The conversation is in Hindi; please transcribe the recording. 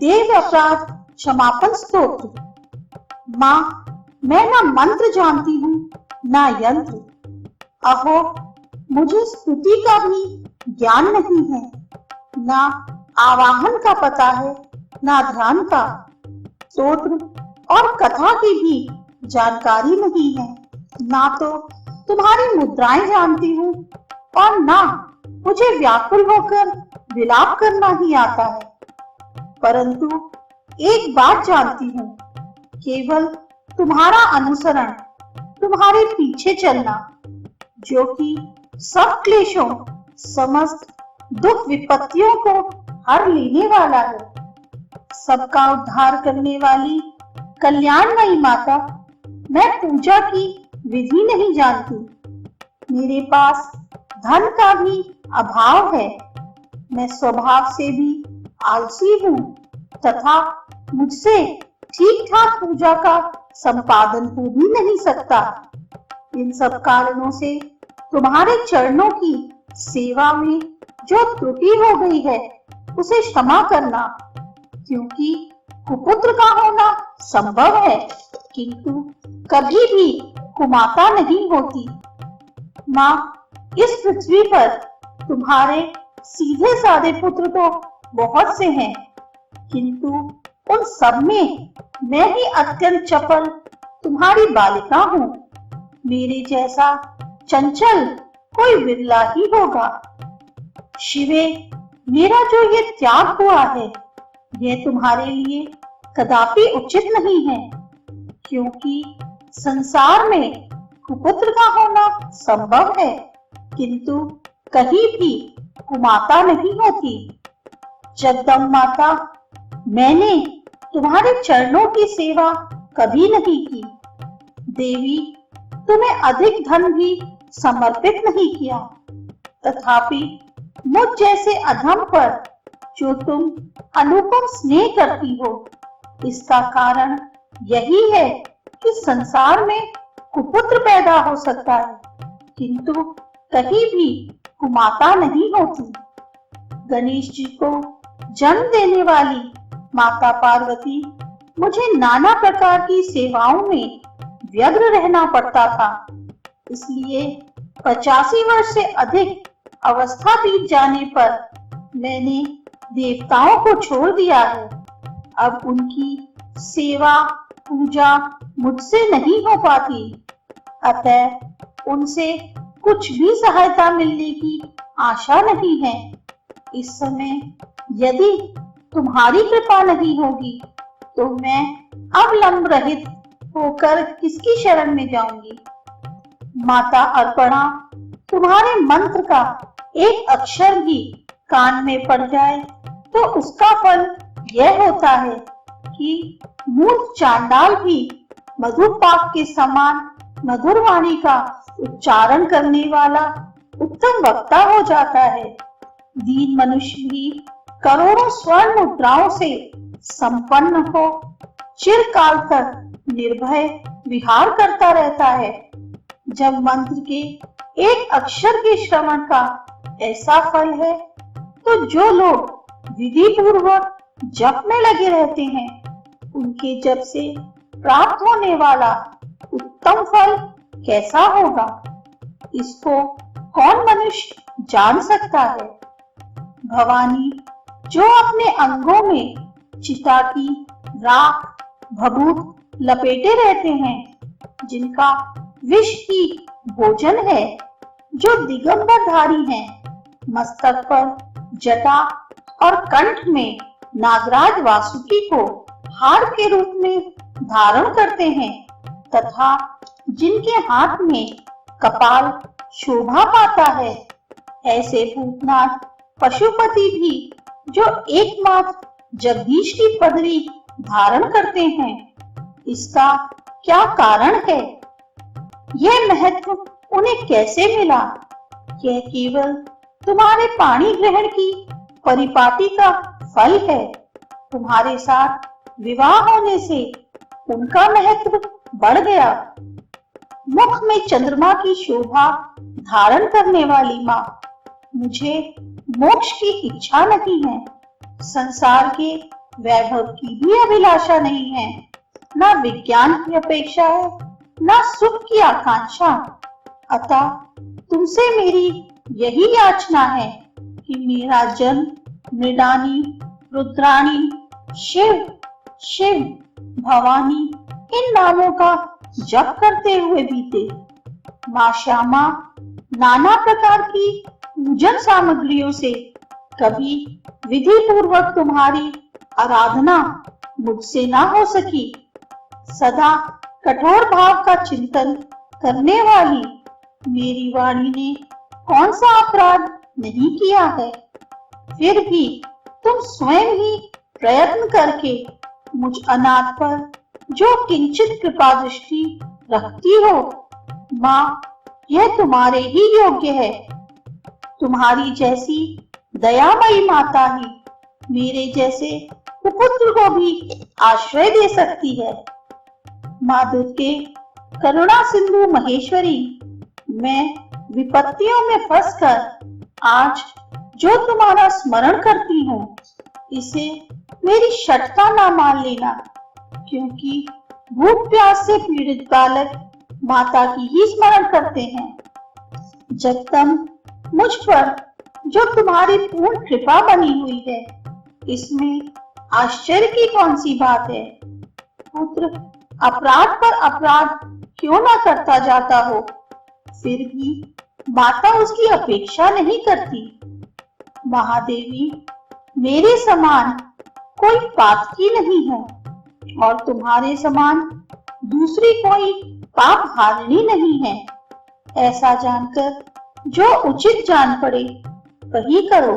देव अपराध क्षमापण स्तोत्र। माँ, मैं ना मंत्र जानती हूँ ना यंत्र। अहो, मुझे स्तुति का भी ज्ञान नहीं है, ना आवाहन का पता है ना ध्यान का। स्तोत्र और कथा की भी जानकारी नहीं है, ना तो तुम्हारी मुद्राएं जानती हूँ और ना मुझे व्याकुल होकर विलाप करना ही आता है। परंतु एक बात जानती हूँ, केवल तुम्हारा अनुसरण, तुम्हारे पीछे चलना, जो कि सब क्लेशों, समस्त दुख विपत्तियों को हर लेने वाला है। सबका उद्धार करने वाली कल्याणमयी माता, मैं पूजा की विधि नहीं जानती। मेरे पास धन का भी अभाव है। मैं स्वभाव से भी आलसी हूँ तथा मुझसे ठीक ठाक पूजा का संपादन हो भी नहीं सकता। इन सब कारणों से तुम्हारे चरणों की सेवा में जो त्रुटि हो गई है, उसे क्षमा करना, क्योंकि कुपुत्र का होना संभव है, किंतु कभी भी कुमाता नहीं होती। माँ, इस पृथ्वी पर तुम्हारे सीधे साधे पुत्र तो बहुत से हैं, किंतु उन सब में मैं ही अत्यंत चपल तुम्हारी बालिका हूँ। मेरे जैसा चंचल कोई विरला ही होगा। शिवे, मेरा जो ये त्याग हुआ है, यह तुम्हारे लिए कदापि उचित नहीं है, क्योंकि संसार में कुपुत्र का होना संभव है, किंतु कहीं भी कुमाता नहीं होती। जगदम्ब माता, मैंने तुम्हारे चरणों की सेवा कभी नहीं की। देवी, तुम्हें अधिक धन भी समर्पित नहीं किया, तथापि मुझ जैसे अधम पर जो तुम अनुपम स्नेह करती हो, इसका कारण यही है कि संसार में कुपुत्र पैदा हो सकता है, किंतु कहीं भी कुमाता नहीं होती। गणेश जी को जन्म देने वाली माता पार्वती, मुझे नाना प्रकार की सेवाओं में व्यग्र रहना पड़ता था, इसलिए 85 वर्ष से अधिक अवस्था बीत जाने पर मैंने देवताओं को छोड़ दिया है। अब उनकी सेवा पूजा मुझसे नहीं हो पाती, अतः उनसे कुछ भी सहायता मिलने की आशा नहीं है। इस समय यदि तुम्हारी कृपा नहीं होगी तो मैं अवलंब रहित होकर किसकी शरण में जाऊंगी। माता अर्पणा, तुम्हारे मंत्र का एक अक्षर भी कान में पड़ जाए तो उसका फल यह होता है कि मूर्ख चांडाल भी मधुपाक के समान मधुर वाणी का उच्चारण करने वाला उत्तम वक्ता हो जाता है। दीन मनुष्य भी करोड़ों स्वर्ण मुद्राओं से संपन्न हो चिरकाल तक निर्भय विहार करता रहता है। जब मंत्र के एक अक्षर के श्रवण का ऐसा फल है, तो जो लोग विधि पूर्वक जप में लगे रहते हैं, उनके जप से प्राप्त होने वाला उत्तम फल कैसा होगा, इसको कौन मनुष्य जान सकता है। भवानी, जो अपने अंगों में चिता की राख भभूत लपेटे रहते हैं, जिनका विष ही भोजन है, जो दिगंबरधारी हैं, मस्तक पर जटा और कंठ में नागराज वासुकी को हार के रूप में धारण करते हैं, तथा जिनके हाथ में कपाल शोभा पाता है, ऐसे भूतनाथ पशुपति भी जो एकमात्र जगदीश की पदवी धारण करते हैं, इसका क्या कारण है? यह महत्व उन्हें कैसे मिला? यह केवल तुम्हारे पाणी ग्रहण की परिपाटी का फल है। तुम्हारे साथ विवाह होने से उनका महत्व बढ़ गया। मुख में चंद्रमा की शोभा धारण करने वाली माँ, मुझे मोक्ष की इच्छा नहीं है। संसार के वैभव की भी अभिलाषा नहीं है, ना विज्ञान की अपेक्षा है, ना सुख की आकांक्षा। अतः तुमसे मेरी यही याचना है कि मेरा जन्म मृडानी, रुद्राणी, शिव, शिव, भवानी इन नामों का जप करते हुए बीते। माँ श्यामा नाना प्रकार की पूजन सामग्रियों से कभी विधि पूर्वक तुम्हारी आराधना मुझसे ना हो सकी। सदा कठोर भाव का चिंतन करने वाली मेरी वाणी ने कौन सा अपराध नहीं किया है, फिर भी तुम स्वयं ही प्रयत्न करके मुझ अनाथ पर जो किंचित कृपा दृष्टि रखती हो, माँ यह तुम्हारे ही योग्य है। तुम्हारी जैसी दयामयी माता ही मेरे जैसे कुपुत्र को भी आश्रय दे सकती है। माँ दुर्गे, करुणा सिंधु महेश्वरी, मैं विपत्तियों में फंसकर आज जो तुम्हारा स्मरण करती हूँ, इसे मेरी शठता ना मान लेना, क्योंकि भूख प्यास से पीड़ित बालक माता की ही स्मरण करते हैं। जगदम, मुझ पर जो तुम्हारी पूर्ण कृपा बनी हुई है, इसमें आश्चर्य की कौन सी बात है। पुत्र अपराध पर अपराध क्यों ना करता जाता हो, फिर भी माता उसकी अपेक्षा नहीं करती। महादेवी, मेरे समान कोई पातकी नहीं है और तुम्हारे समान दूसरी कोई पाप हारिणी नहीं है। ऐसा जानकर जो उचित जान पड़े वही करो।